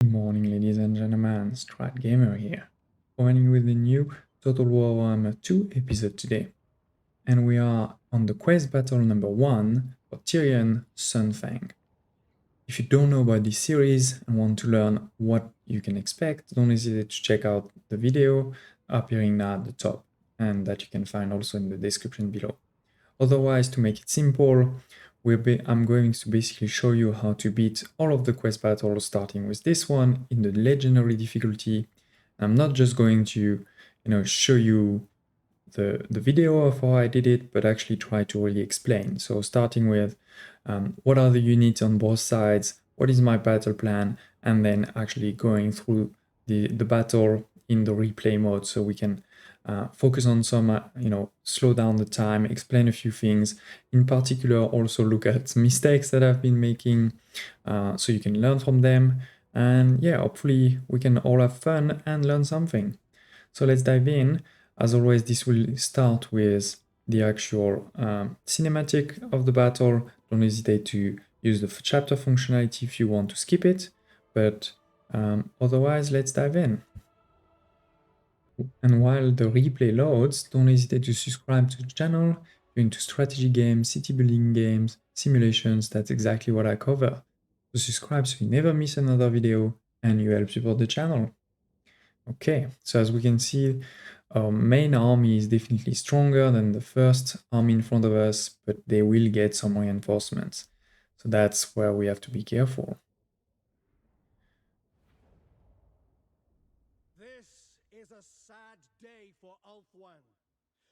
Good morning, ladies and gentlemen, StratGamer here, joining with the new Total War Warhammer 2 episode today. And we are on the quest battle number 1 for Tyrion Sunfang. If you don't know about this series and want to learn what you can expect, don't hesitate to check out the video appearing now at the top, and that you can find also in the description below. Otherwise, to make it simple, I'm going to basically show you how to beat all of the quest battles, starting with this one in the legendary difficulty. I'm not just going to, show you the video of how I did it, but actually try to really explain. So starting with what are the units on both sides, what is my battle plan, and then actually going through the battle in the replay mode so we can focus on some, slow down the time, explain a few things. In particular, also look at mistakes that I've been making so you can learn from them. And yeah, hopefully we can all have fun and learn something. So let's dive in. As always, this will start with the actual cinematic of the battle. Don't hesitate to use the chapter functionality if you want to skip it. But otherwise, let's dive in. And while the replay loads, don't hesitate to subscribe to the channel. If you're into strategy games, city building games, simulations, that's exactly what I cover. So subscribe so you never miss another video and you help support the channel. Okay, so as we can see, our main army is definitely stronger than the first army in front of us, but they will get some reinforcements. So that's where we have to be careful. This is a sad day for Ep1,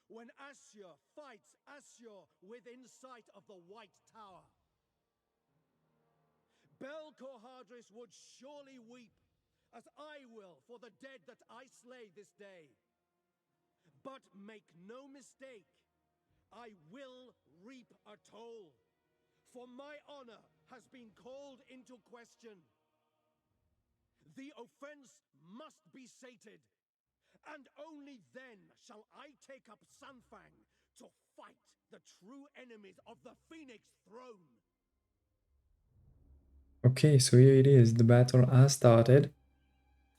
when Asur fights Asur within sight of the White Tower. Bel-Korhadris would surely weep, as I will for the dead that I slay this day. But make no mistake, I will reap a toll, for my honor has been called into question. The offense must be sated, and only then shall I take up Sunfang to fight the true enemies of the Phoenix Throne. Okay, so here it is, the battle has started.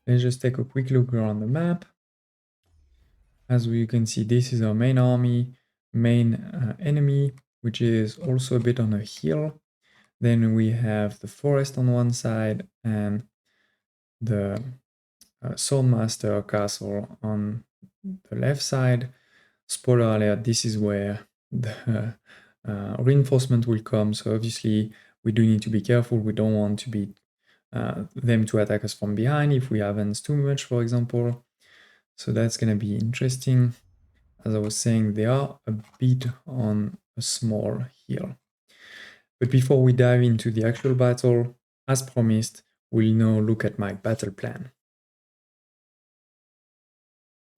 Let's just take a quick look around the map. As you can see, this is our main army, main enemy, which is also a bit on a hill. Then we have the forest on one side and the Swordmaster castle on the left side. Spoiler alert, this is where the reinforcement will come. So obviously we do need to be careful. We don't want to be them to attack us from behind if we advance too much, for example. So that's going to be interesting. As I was saying, they are a bit on a small hill. But before we dive into the actual battle, as promised, we'll now look at my battle plan.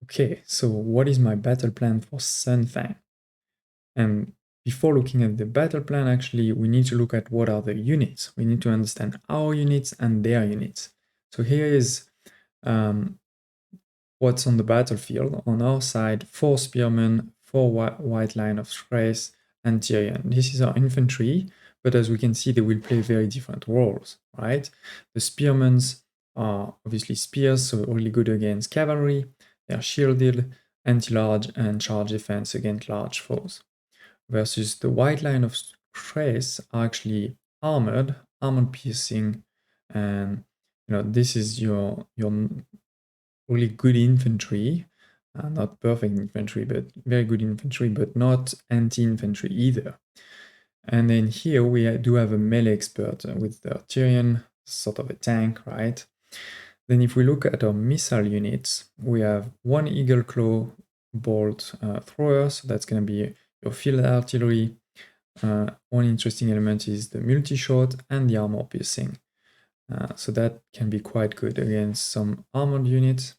Okay, so what is my battle plan for Sunfang? And before looking at the battle plan, actually, we need to look at what are the units. We need to understand our units and their units. So here is what's on the battlefield. On our side, 4 spearmen, 4 white line of Thrace, and Tyrion. This is our infantry, but as we can see, they will play very different roles, right? The spearmen are obviously spears, so really good against cavalry. They are shielded, anti-large, and charge defense against large foes. Versus the white line of Thrace are actually armored, armor piercing, and this is your really good infantry, not perfect infantry, but very good infantry, but not anti-infantry either. And then here we do have a melee expert with the Tyrion, sort of a tank, right? Then if we look at our missile units, we have 1 Eagle Claw bolt thrower, so that's going to be your field artillery. One interesting element is the multi-shot and the armor piercing. So that can be quite good against some armored units.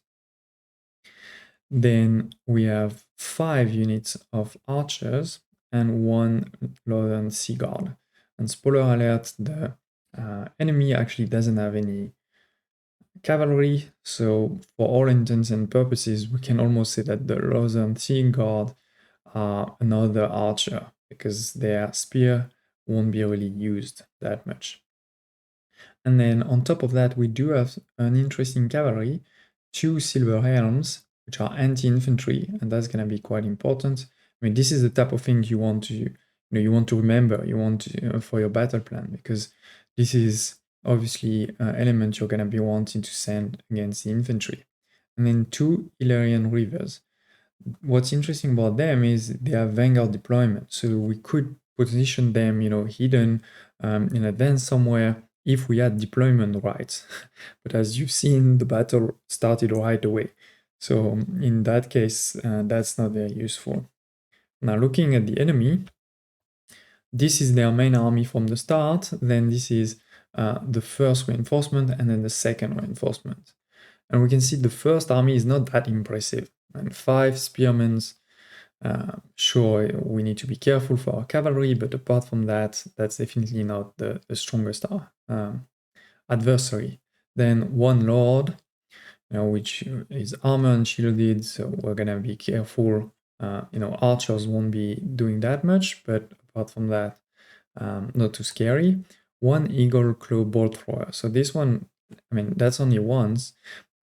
Then we have 5 units of archers and 1 Northern Sea Guard. And spoiler alert, the enemy actually doesn't have any cavalry, so for all intents and purposes, we can almost say that the Northern Sea Guard are another archer, because their spear won't be really used that much. And then on top of that, we do have an interesting cavalry, 2 silver helms, which are anti-infantry, and that's going to be quite important. I mean, this is the type of thing you want to, you want to remember, you want to, for your battle plan, because this is obviously an element you're going to be wanting to send against the infantry. And then 2 Illyrian rivers. What's interesting about them is they have vanguard deployment, so we could position them, hidden in advance somewhere if we had deployment rights. But as you've seen, the battle started right away. So in that case, that's not very useful. Now looking at the enemy, this is their main army from the start, then this is the first reinforcement and then the second reinforcement. And we can see the first army is not that impressive. And 5 spearmen, sure, we need to be careful for our cavalry, but apart from that, that's definitely not the strongest adversary. Then 1 lord, which is armor and shielded, so we're gonna be careful. Archers won't be doing that much, but apart from that, not too scary. 1 eagle claw bolt thrower. So this one, I mean, that's only once,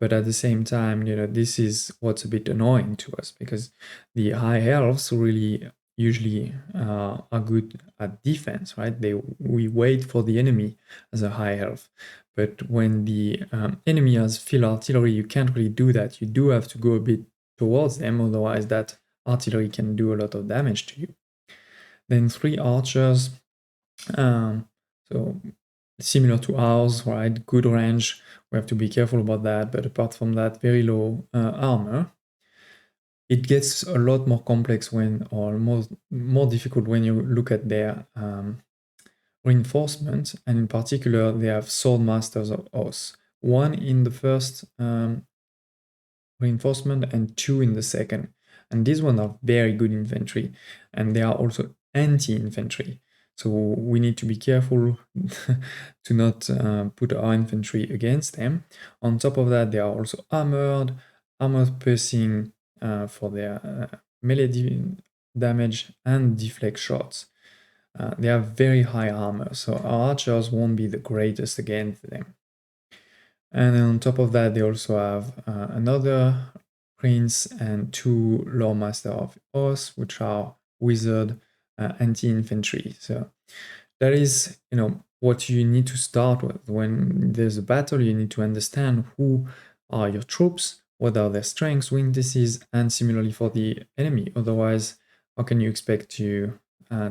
but at the same time, this is what's a bit annoying to us, because the high elves really usually are good at defense, right? We wait for the enemy as a high elf, but when the enemy has field artillery, you can't really do that. You do have to go a bit towards them, otherwise that artillery can do a lot of damage to you. Then 3 archers, so similar to ours, right? Good range. We have to be careful about that, but apart from that, very low armor. It gets a lot more complex or more difficult when you look at their reinforcement, and in particular, they have sword masters of Oz. 1 in the first reinforcement and 2 in the second. And these ones are very good infantry, and they are also anti-infantry. So we need to be careful to not put our infantry against them. On top of that, they are also armored piercing for their melee damage and deflect shots. They have very high armor, so our archers won't be the greatest against them. And then on top of that, they also have another prince and 2 lord master of Oz, which are wizard anti-infantry. So that is, what you need to start with. When there's a battle, you need to understand who are your troops, what are their strengths, weaknesses, and similarly for the enemy. Otherwise, how can you expect to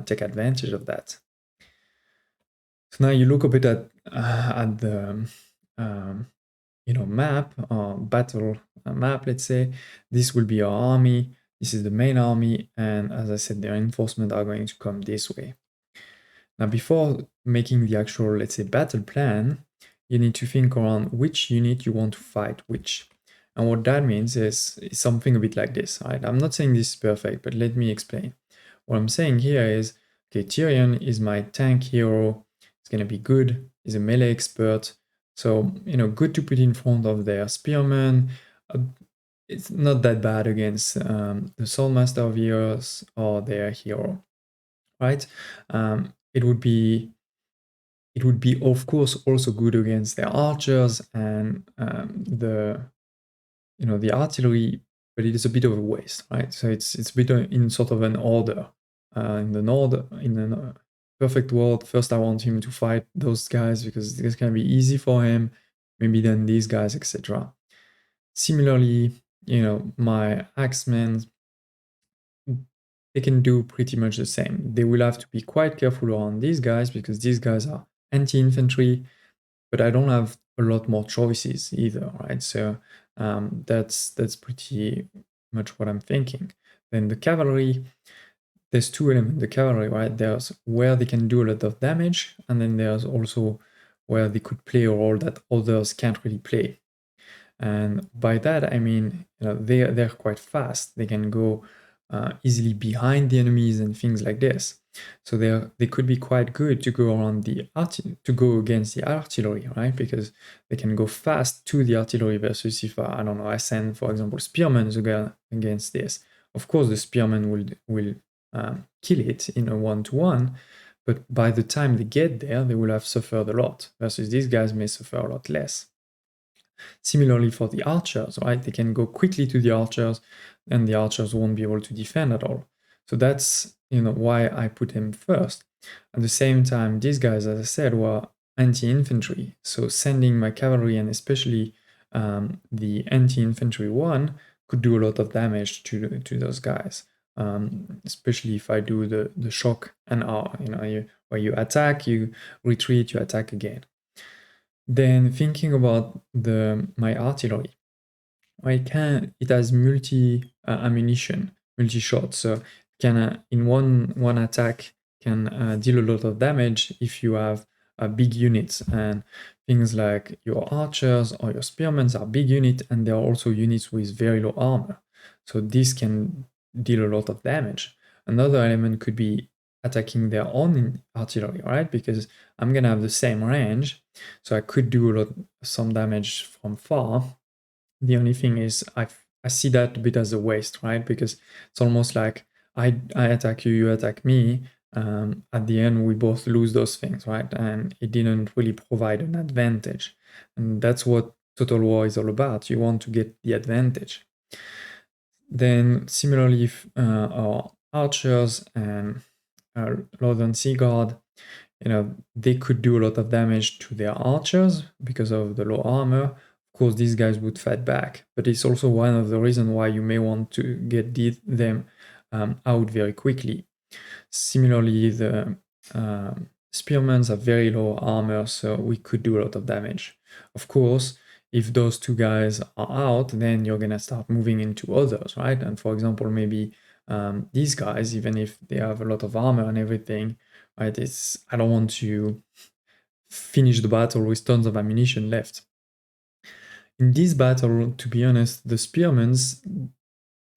take advantage of that? So now you look a bit at the map or battle map, let's say. This will be our army. This is the main army, and as I said, the reinforcements are going to come this way. Now, before making the actual, let's say, battle plan, you need to think around which unit you want to fight which. And what that means is something a bit like this, right? I'm not saying this is perfect, but let me explain. What I'm saying here is, okay, Tyrion is my tank hero. It's going to be good. He's a melee expert. So, good to put in front of their spearmen. It's not that bad against the Swordmaster of Eos or their hero, right? It would be of course also good against their archers and the artillery, but it is a bit of a waste, right? So it's a bit in sort of an order. In the perfect world, first I want him to fight those guys because it's gonna be easy for him, maybe then these guys, etc. Similarly, my axemen, they can do pretty much the same. They will have to be quite careful around these guys because these guys are anti-infantry, but I don't have a lot more choices either, right? So that's pretty much what I'm thinking. Then the cavalry, there's 2 elements. The cavalry, right? There's where they can do a lot of damage, and then there's also where they could play a role that others can't really play. And by that, I mean, they're quite fast. They can go easily behind the enemies and things like this. So they could be quite good to go around to go against the artillery, right? Because they can go fast to the artillery versus if I don't know, I send, for example, spearmen to go against this. Of course, the spearmen will kill it in a 1-to-1, but by the time they get there, they will have suffered a lot, versus these guys may suffer a lot less. Similarly for the archers, right? They can go quickly to the archers, and the archers won't be able to defend at all. So that's, why I put them first. At the same time, these guys, as I said, were anti-infantry. So sending my cavalry, and especially the anti-infantry one, could do a lot of damage to those guys. Especially if I do the shock and awe, where you attack, you retreat, you attack again. Then thinking about my artillery, it has multi ammunition, multi shots. So can in one attack can deal a lot of damage if you have big units, and things like your archers or your spearmen are big units, and there are also units with very low armor. So this can deal a lot of damage. Another element could be attacking their own artillery, right? Because I'm gonna have the same range, so I could do some damage from far. The only thing is I see that a bit as a waste, right? Because it's almost like I attack you, you attack me. At the end, we both lose those things, right? And it didn't really provide an advantage. And that's what Total War is all about. You want to get the advantage. Then similarly, our archers and Northern Sea Guard, they could do a lot of damage to their archers because of the low armor. Of course, these guys would fight back, but it's also one of the reasons why you may want to get them out very quickly. Similarly, the spearmen have very low armor, so we could do a lot of damage. Of course, if those two guys are out, then you're gonna start moving into others, right? And for example, maybe these guys, even if they have a lot of armor and everything, right? I don't want to finish the battle with tons of ammunition left. In this battle, to be honest, the spearmen,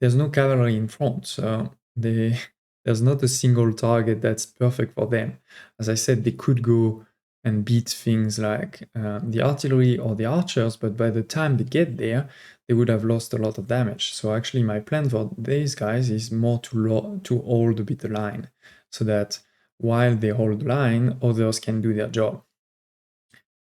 there's no cavalry in front, so there's not a single target that's perfect for them. As I said, they could go and beat things like the artillery or the archers, but by the time they get there, they would have lost a lot of damage. So actually my plan for these guys is more to hold a bit the line, so that while they hold the line, others can do their job.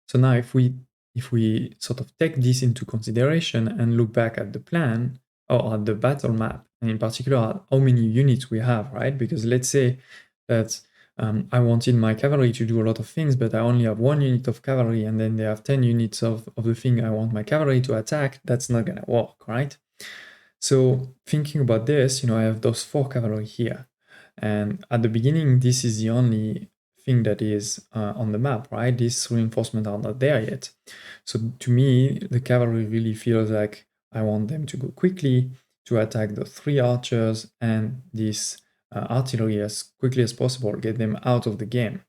So now if we sort of take this into consideration and look back at the plan, or at the battle map, and in particular at how many units we have, right? Because let's say that I wanted my cavalry to do a lot of things, but I only have 1 unit of cavalry, and then they have 10 units of the thing I want my cavalry to attack. That's not gonna work, right? So thinking about this, I have those 4 cavalry here. And at the beginning, this is the only thing that is on the map, right? These reinforcements are not there yet. So to me, the cavalry really feels like I want them to go quickly to attack the 3 archers and this artillery as quickly as possible, get them out of the game.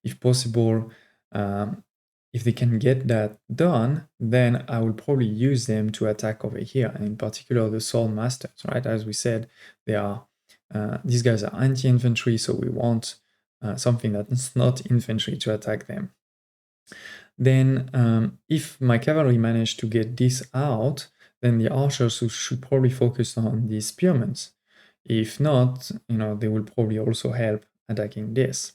If possible, if they can get that done, then I will probably use them to attack over here, and in particular the sword masters, right? As we said, these guys are anti-infantry, so we want something that's not infantry to attack them. Then if my cavalry manage to get this out, then the archers should probably focus on the spearmen. If not, they will probably also help attacking this.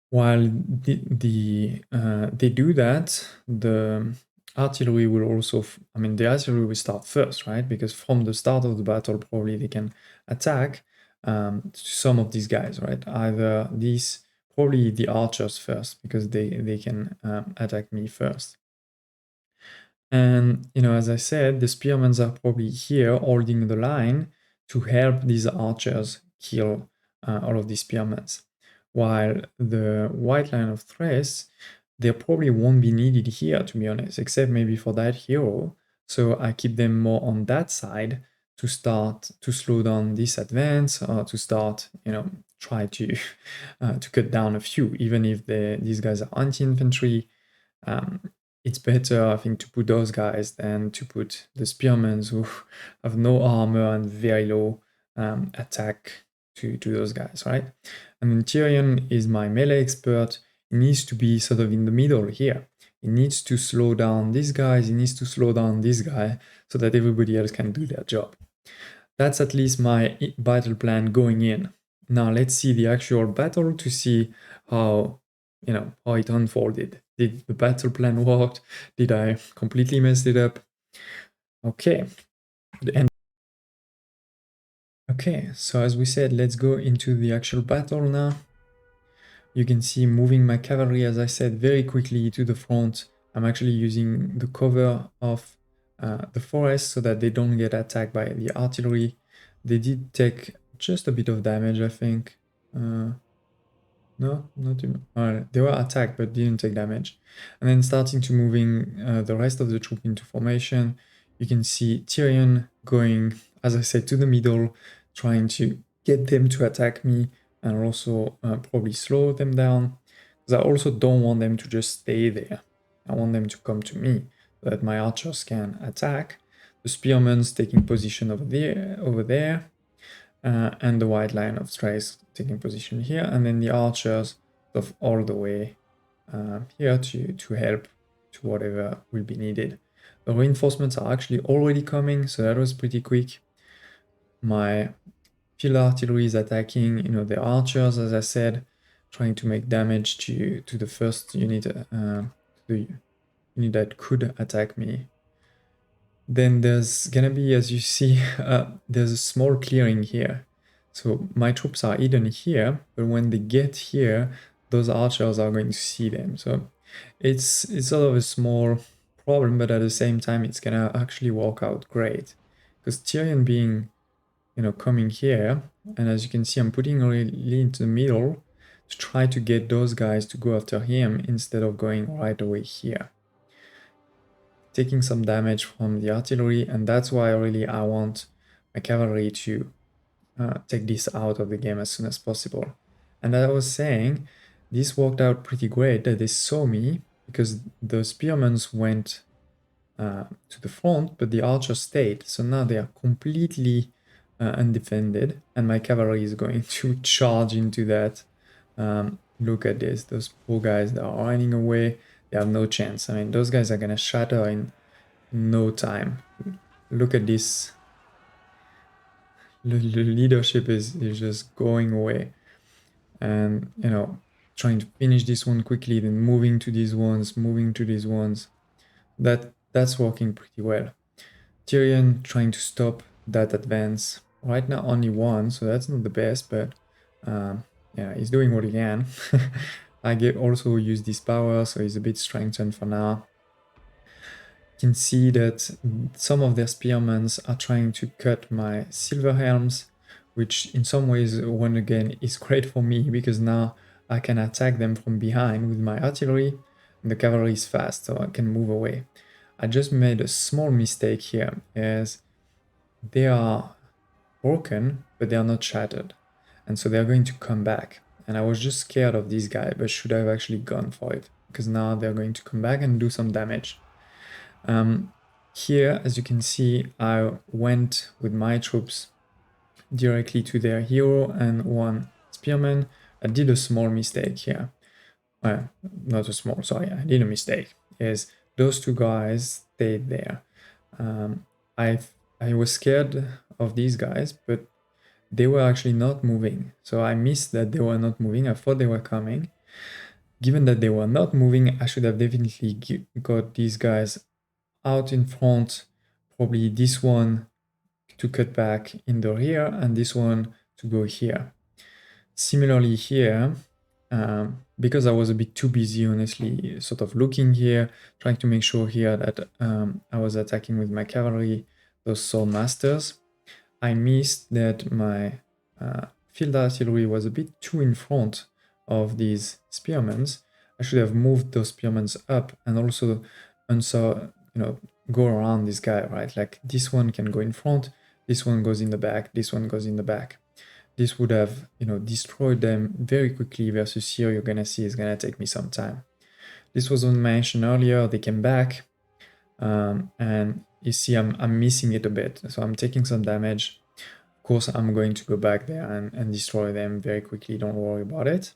While they do that, the artillery will also, the artillery will start first, right? Because from the start of the battle, probably they can attack some of these guys, right? Either probably the archers first, because they can attack me first. And, as I said, the spearmen are probably here holding the line to help these archers kill all of these spearmen. While the white line of Thrace, they probably won't be needed here, to be honest, except maybe for that hero. So I keep them more on that side to start to slow down this advance, or to start, try to cut down a few, even if these guys are anti-infantry. It's better, I think, to put those guys than to put the spearmen who have no armor and very low attack to those guys, right? Tyrion is my melee expert. He needs to be sort of in the middle here. He needs to slow down these guys, he needs to slow down this guy, so that everybody else can do their job. That's at least my battle plan going in. Now let's see the actual battle to see how, how it unfolded. Did the battle plan work? Did I completely mess it up? Okay. Okay, so as we said, let's go into the actual battle now. You can see moving my cavalry, as I said, very quickly to the front. I'm actually using the cover of the forest so that they don't get attacked by the artillery. They did take just a bit of damage, I think. No, not too much. They were attacked but didn't take damage. And then starting to moving the rest of the troop into formation. You can see Tyrion going, as I said, to the middle, trying to get them to attack me and also probably slow them down. Because I also don't want them to just stay there. I want them to come to me so that my archers can attack. The spearmen's taking position over there. And the white line of strays taking position here, and then the archers of all the way here to help to whatever will be needed. The reinforcements are actually already coming, so that was pretty quick. My field artillery is attacking, the archers, as I said, trying to make damage to the first unit, the unit that could attack me. Then there's gonna be, as you see, there's a small clearing here. So my troops are hidden here, but when they get here, those archers are going to see them. So it's sort of a small problem, but at the same time, it's gonna actually work out great. Because Tyrion being, coming here, and as you can see, I'm putting really into the middle to try to get those guys to go after him instead of going right away here. Taking some damage from the artillery, and that's why really I want my cavalry to take this out of the game as soon as possible. And as I was saying, this worked out pretty great that they saw me because the spearmen went to the front, but the archers stayed. So now they are completely undefended, and my cavalry is going to charge into that. Look at this, those poor guys that are running away. They have no chance. I mean, those guys are gonna shatter in no time. Look at this. The leadership is just going away. And, trying to finish this one quickly, then moving to these ones, moving to these ones. That's working pretty well. Tyrion trying to stop that advance. Right now only one, so that's not the best, but yeah, he's doing what he can. I also use this power, so he's a bit strengthened for now. You can see that some of their spearmen are trying to cut my silver helms, which in some ways, one again, is great for me because now I can attack them from behind with my artillery, and the cavalry is fast, so I can move away. I just made a small mistake here, as they are broken, but they are not shattered, and so they're going to come back. And I was just scared of this guy, but should have actually gone for it, because now they're going to come back and do some damage. Here, as you can see, I went with my troops directly to their hero and one spearman. I did a small mistake here. Not a small, sorry, I did a mistake. Is those two guys stayed there. I was scared of these guys, but they were actually not moving. So I missed that they were not moving. I thought they were coming. Given that they were not moving, I should have definitely got these guys out in front, probably this one to cut back in the rear and this one to go here. Similarly here, because I was a bit too busy, honestly, sort of looking here, trying to make sure here that I was attacking with my cavalry, those sword masters, I missed that my field artillery was a bit too in front of these spearmen. I should have moved those spearmen up and also go around this guy, right? Like this one can go in front, this one goes in the back, this one goes in the back. This would have, destroyed them very quickly versus here you're gonna see it's gonna take me some time. This was mentioned earlier, they came back, and you see I'm missing it a bit, so I'm taking some damage. Of course, I'm going to go back there and destroy them very quickly, don't worry about it.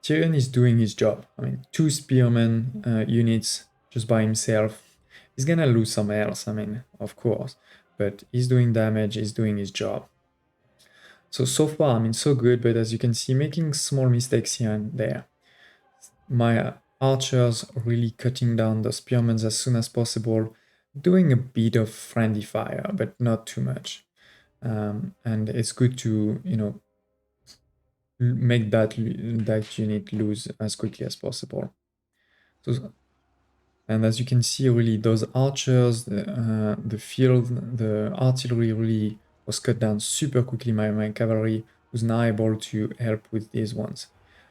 Tyrion is doing his job. I mean, 2 spearmen units just by himself. He's gonna lose some health, I mean, of course, but he's doing damage, he's doing his job. So far, I mean, so good, but as you can see, making small mistakes here and there. My archers really cutting down the spearmen as soon as possible, doing a bit of friendly fire, but not too much. And it's good to, make that unit lose as quickly as possible. So, and as you can see, really, those archers, the field, the artillery really was cut down super quickly. My cavalry was now able to help with these ones.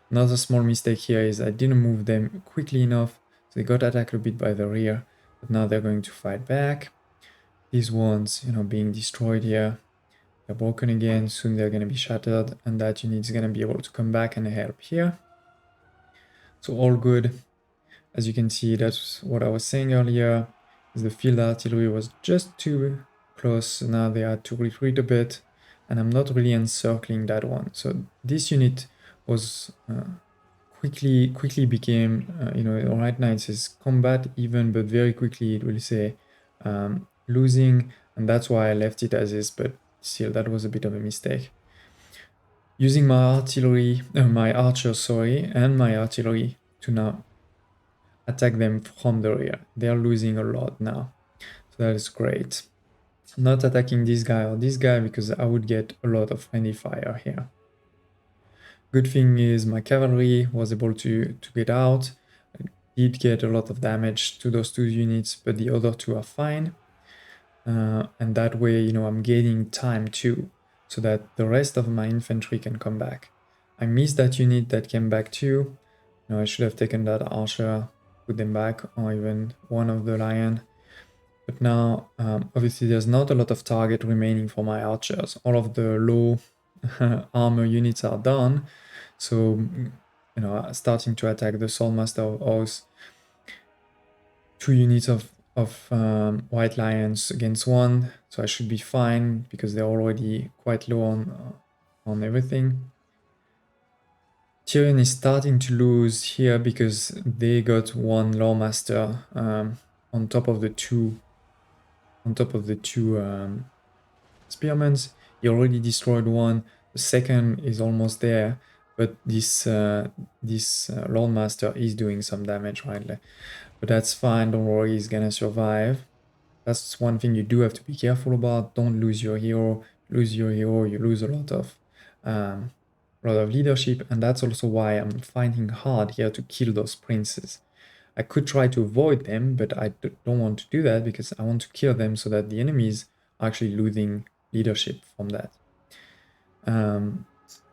Another small mistake here is I didn't move them quickly enough, so they got attacked a bit by the rear, but now they're going to fight back. These ones, being destroyed here, they're broken again, soon they're going to be shattered, and that unit is going to be able to come back and help here. So all good. As you can see, that's what I was saying earlier, is the field artillery was just too close, so now they had to retreat a bit, and I'm not really encircling that one. So this unit was quickly became, right now it says combat even, but very quickly it will say losing, and that's why I left it as is, but still that was a bit of a mistake. Using my artillery, my archers, sorry, and my artillery to now attack them from the rear. They're losing a lot now, so that is great. Not attacking this guy or this guy because I would get a lot of friendly fire here. Good thing is my cavalry was able to get out. I did get a lot of damage to those two units, but the other two are fine. And that way, I'm gaining time too, so that the rest of my infantry can come back. I missed that unit that came back too. I should have taken that archer, put them back, or even one of the lion. But now, obviously, there's not a lot of target remaining for my archers. All of the low armor units are done. So, starting to attack the Swordmaster of Oath. 2 units of White Lions against 1. So I should be fine because they're already quite low on everything. Tyrion is starting to lose here because they got 1 Lawmaster on top of the two spearmen. He already destroyed 1. The second is almost there, but this Lordmaster is doing some damage, right? But that's fine. Don't worry, he's gonna survive. That's one thing you do have to be careful about. Don't lose your hero. Lose your hero, you lose a lot of leadership, and that's also why I'm finding hard here to kill those princes. I could try to avoid them, but I don't want to do that because I want to kill them so that the enemies are actually losing leadership from that.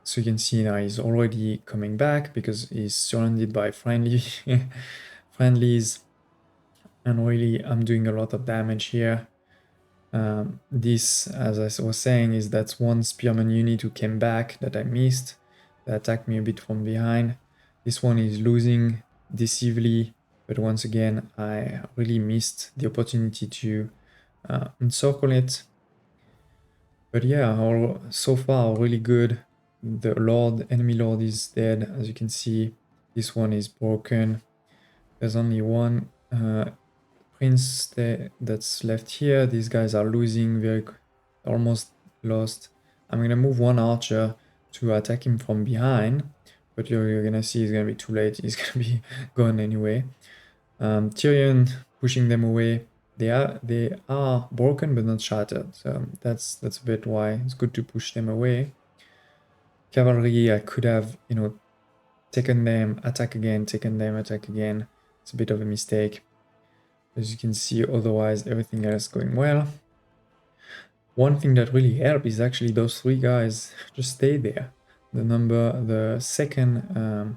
So you can see now he's already coming back because he's surrounded by friendlies. And really, I'm doing a lot of damage here. This, as I was saying, is that's 1 spearman unit who came back that I missed. That attacked me a bit from behind. This one is losing decisively, but once again, I really missed the opportunity to encircle it. But yeah, so far really good. The enemy lord is dead, as you can see. This one is broken. There's only 1 prince that's left here. These guys are losing, almost lost. I'm gonna move 1 archer to attack him from behind, but you're gonna see it's gonna be too late. He's gonna be gone anyway. Tyrion pushing them away. They are broken but not shattered, so that's a bit why it's good to push them away. Cavalry, I could have, taken them, attack again, taken them, attack again. It's a bit of a mistake. As you can see, otherwise everything else going well. One thing that really helped is actually those 3 guys just stay there. The second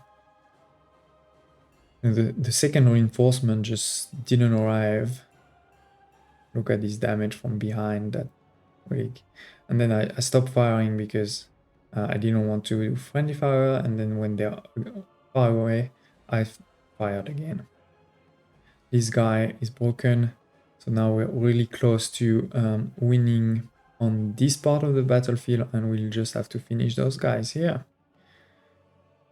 reinforcement just didn't arrive. Look at this damage from behind that weak. And then I stopped firing because I didn't want to do friendly fire, and then when they're far away, I fired again. This guy is broken, so now we're really close to winning on this part of the battlefield, and we'll just have to finish those guys here.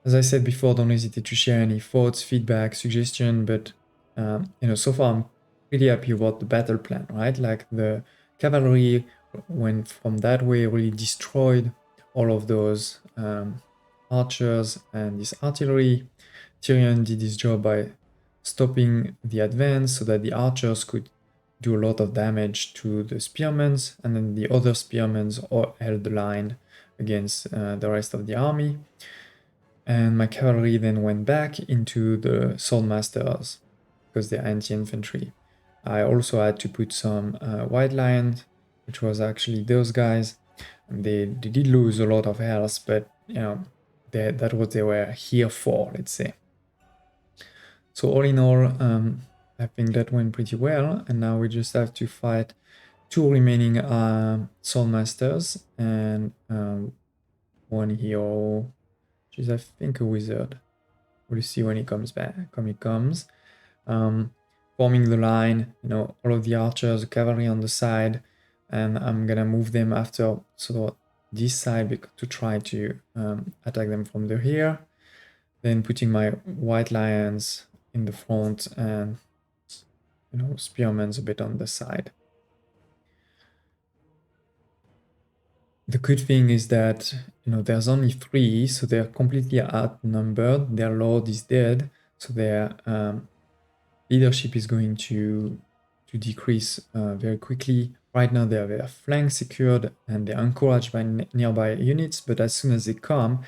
As I said before, don't hesitate to share any thoughts, feedback, suggestion, but so far I'm pretty happy about the battle plan, right? Like the cavalry went from that way, really destroyed all of those archers and this artillery. Tyrion did his job by stopping the advance so that the archers could do a lot of damage to the spearmen, and then the other spearmen held the line against the rest of the army. And my cavalry then went back into the swordmasters because they're anti-infantry. I also had to put some white lions, which was actually those guys. And they did lose a lot of health, but you know, that what they were here for, let's say. So all in all, I think that went pretty well, and now we just have to fight 2 remaining swordmasters and one hero, which is I think a wizard. We'll see when he comes back. He comes. Forming the line, you know, all of the archers, the cavalry on the side, and I'm gonna move them after sort of this side to try to attack them from the rear. Then putting my white lions in the front and, you know, spearmen a bit on the side. The good thing is that, you know, there's only 3, so they're completely outnumbered. Their lord is dead, so their leadership is going to decrease very quickly. Right now they have their flank secured and they're encouraged by nearby units, but as soon as they come,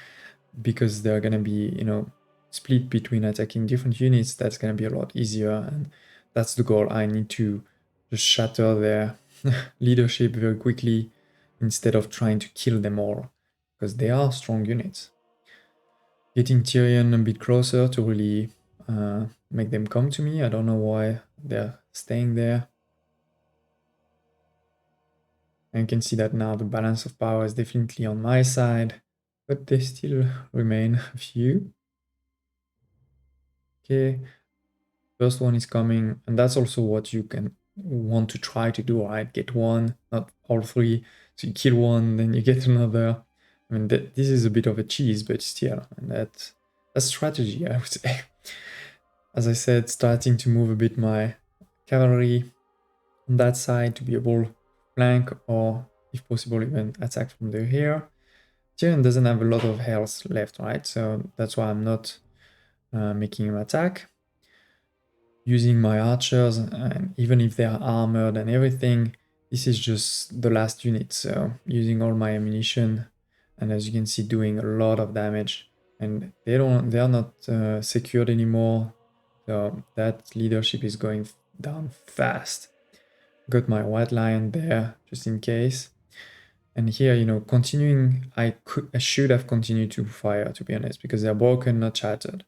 because they're going to be, you know, split between attacking different units, that's going to be a lot easier, and that's the goal. I need to just shatter their leadership very quickly instead of trying to kill them all, because they are strong units. Getting Tyrion a bit closer to really make them come to me. I don't know why they're staying there. And you can see that now the balance of power is definitely on my side, but they still remain a few. Okay, first one is coming, and that's also what you can want to try to do, right? Get one, not all 3. So you kill one, then you get another. I mean, this is a bit of a cheese, but still, and that's strategy, I would say. As I said, starting to move a bit my cavalry on that side to be able to flank or, if possible, even attack from the rear. Tyrion doesn't have a lot of health left, right? So that's why I'm not making him attack. Using my archers, and even if they are armored and everything, this is just the last unit. So using all my ammunition, and as you can see, doing a lot of damage. And they are not secured anymore. So that leadership is going down fast. Got my white lion there just in case. And here, you know, continuing, I should have continued to fire, to be honest, because they're broken, not shattered.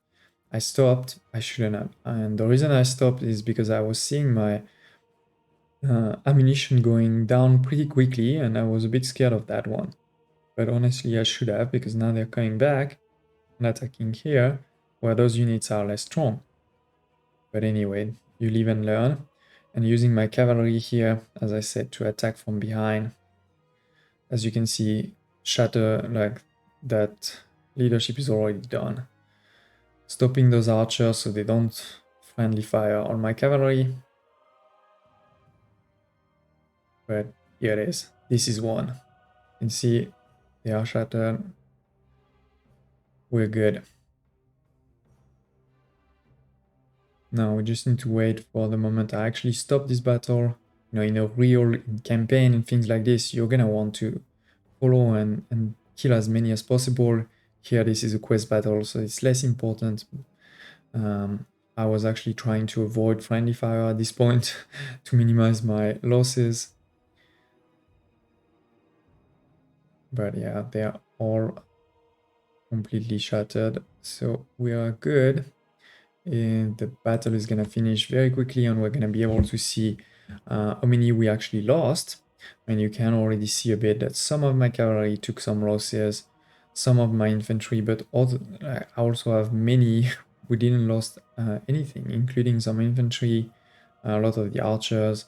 I stopped, I shouldn't have. And the reason I stopped is because I was seeing my ammunition going down pretty quickly, and I was a bit scared of that one. But honestly, I should have, because now they're coming back and attacking here, where those units are less strong. But anyway, you live and learn. And using my cavalry here, as I said, to attack from behind. As you can see, shatter, like, that leadership is already done. Stopping those archers so they don't friendly fire on my cavalry. But here it is. This is one. You can see they are shattered. We're good. Now we just need to wait for the moment I actually stop this battle. You know, in a real campaign and things like this, you're gonna want to follow and kill as many as possible. Here, this is a quest battle, so it's less important. I was actually trying to avoid friendly fire at this point to minimize my losses. But yeah, they are all completely shattered, so we are good. And the battle is gonna finish very quickly, and we're gonna be able to see how many we actually lost. And you can already see a bit that some of my cavalry took some losses, some of my infantry, but I also have many who didn't lost anything, including some infantry, a lot of the archers,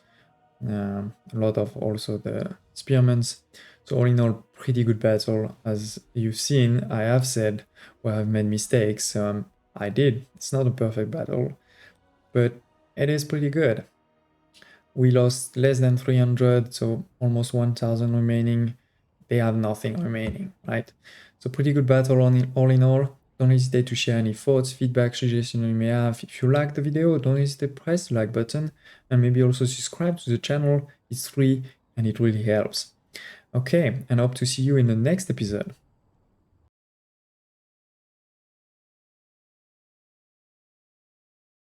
a lot of also the spearmen. So all in all, pretty good battle. As you've seen, I have said where I've made mistakes. I did. It's not a perfect battle, but it is pretty good. We lost less than 300, so almost 1000 remaining. they have nothing remaining, right? So pretty good battle all in all. Don't hesitate to share any thoughts, feedback, suggestions you may have. If you like the video, don't hesitate to press the like button and maybe also subscribe to the channel. It's free and it really helps. Okay, and I hope to see you in the next episode.